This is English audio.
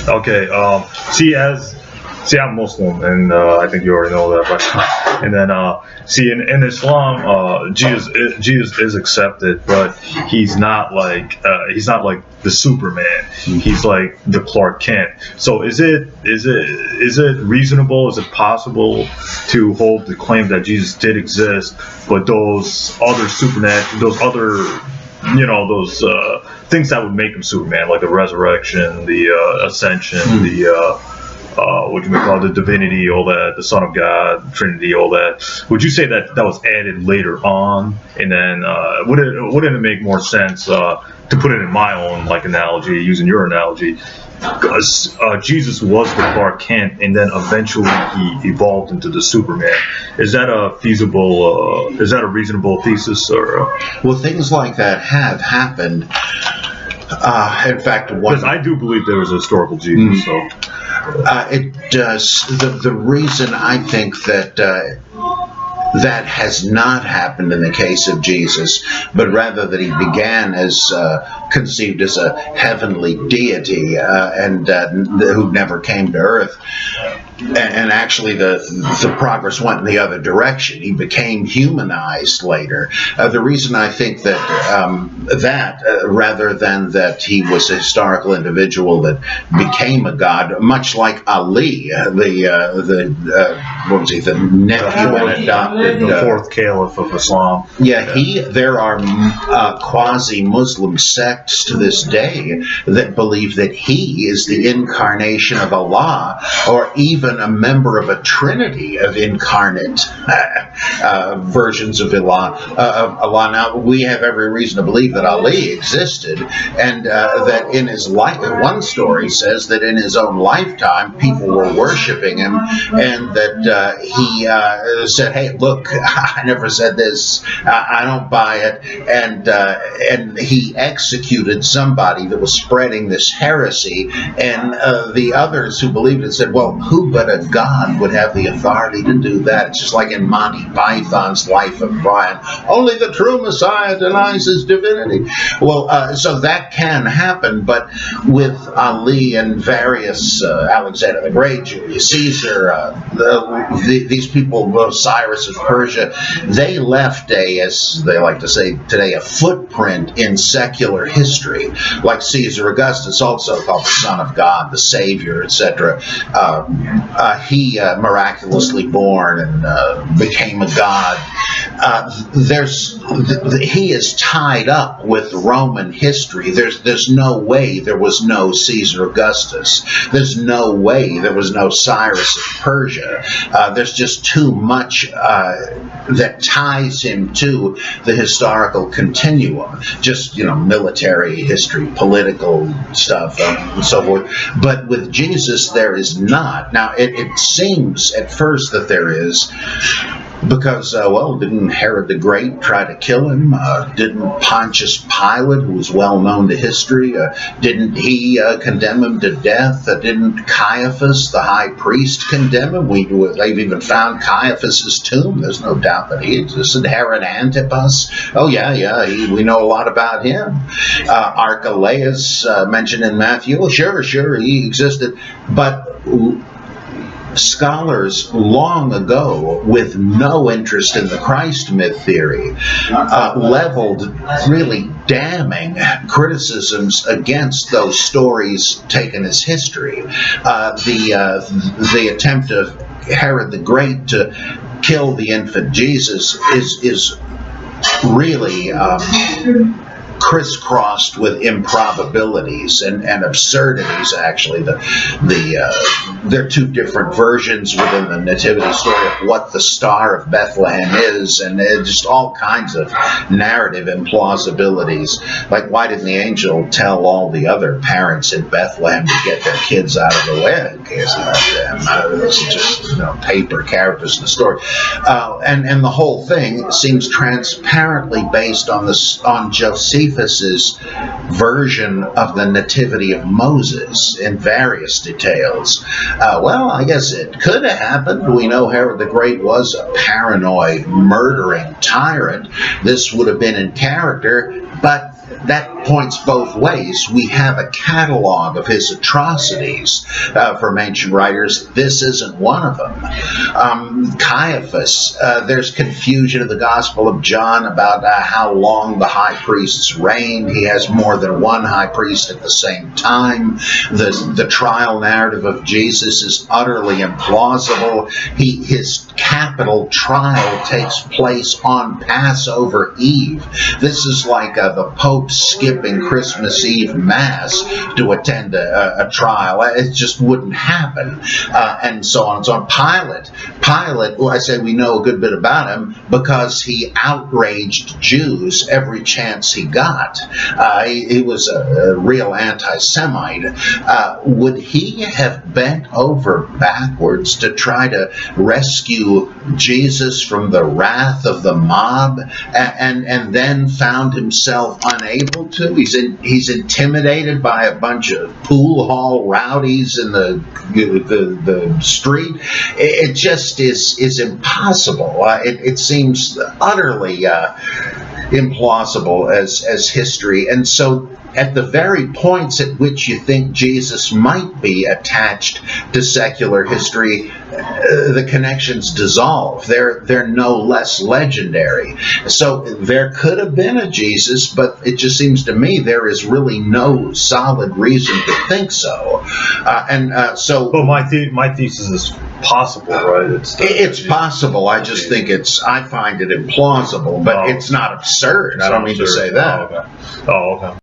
Okay. See, I'm Muslim, and I think you already know that. But, and then, in Islam, Jesus is accepted, but he's not like the Superman. He's like the Clark Kent. So is it reasonable? Is it possible to hold the claim that Jesus did exist, but those other things that would make him Superman, like the resurrection, the ascension, the what you may call the divinity, all that, the Son of God, Trinity, all that. Would you say that was added later on? And then wouldn't it make more sense to put it in my own analogy, using your analogy? Because Jesus was the Clark Kent, and then eventually he evolved into the Superman. Is that a feasible? Is that a reasonable thesis? Or well, things like that have happened. In fact, because I do believe there was a historical Jesus. So. It does. The reason I think that that has not happened in the case of Jesus, but rather that he began as conceived as a heavenly deity and who never came to earth. And actually, the progress went in the other direction. He became humanized later. The reason I think that rather than that he was a historical individual that became a god, much like Ali, what was he, the nephew and adopted, the fourth caliph of Islam. Yeah, there are quasi-Muslim sects to this day that believe that he is the incarnation of Allah, or even a member of a trinity of incarnate versions of Allah. Now, we have every reason to believe that Ali existed, and that in his life, one story says that in his own lifetime, people were worshiping him, and that he said, "Hey, look, I never said this. I don't buy it," and he executed somebody that was spreading this heresy, and the others who believed it said, "Well, who but a god would have the authority to do that?" It's just like in Monty Python's Life of Brian. Only the true Messiah denies his divinity. Well, so that can happen, but with Ali and various Alexander the Great, Julius Caesar, these people, Cyrus of Persia, they left as they like to say today, a footprint in secular history. Like Caesar Augustus, also called the Son of God, the Savior, etc. He miraculously born and became a god. He is tied up with Roman history. There's no way there was no Caesar Augustus. There's no way there was no Cyrus of Persia. There's just too much that ties him to the historical continuum. Just, military history, political stuff, and so forth. But with Jesus, there is not. Now, it seems at first that there is, because, didn't Herod the Great try to kill him? Didn't Pontius Pilate, who was well known to history, didn't he condemn him to death? Didn't Caiaphas, the high priest, condemn him? They've even found Caiaphas's tomb. There's no doubt that he existed. Herod Antipas, we know a lot about him. Archelaus, mentioned in Matthew, sure, he existed. But scholars long ago, with no interest in the Christ myth theory, leveled really damning criticisms against those stories taken as history. The attempt of Herod the Great to kill the infant Jesus is really crisscrossed with improbabilities and absurdities. Actually, there are two different versions within the nativity story of what the Star of Bethlehem is, and just all kinds of narrative implausibilities. Like, why didn't the angel tell all the other parents in Bethlehem to get their kids out of the way? It's just paper characters in the story, and the whole thing seems transparently based on Josephus's version of the nativity of Moses in various details. I guess it could have happened. We know Herod the Great was a paranoid, murdering tyrant. This would have been in character, but that points both ways. We have a catalog of his atrocities from ancient writers. This isn't one of them. Caiaphas, there's confusion in the Gospel of John about how long the high priests reigned. He has more than one high priest at the same time. The trial narrative of Jesus is utterly implausible. His capital trial takes place on Passover Eve. This is like the Pope skipping Christmas Eve Mass to attend a trial. It just wouldn't happen. And so on and so on. Pilate, well, I say we know a good bit about him because he outraged Jews every chance he got. He was a real anti-Semite. Would he have bent over backwards to try to rescue Jesus from the wrath of the mob and then found himself unable to? He's intimidated by a bunch of pool hall rowdies in the street. It just is impossible. It seems utterly implausible as history. And so at the very points at which you think Jesus might be attached to secular history, the connections dissolve. They're no less legendary. So there could have been a Jesus, but it just seems to me there is really no solid reason to think so. Well, my thesis is possible, right? It's possible. I just think I find it implausible, but it's not absurd. I don't mean to say that. Oh, okay.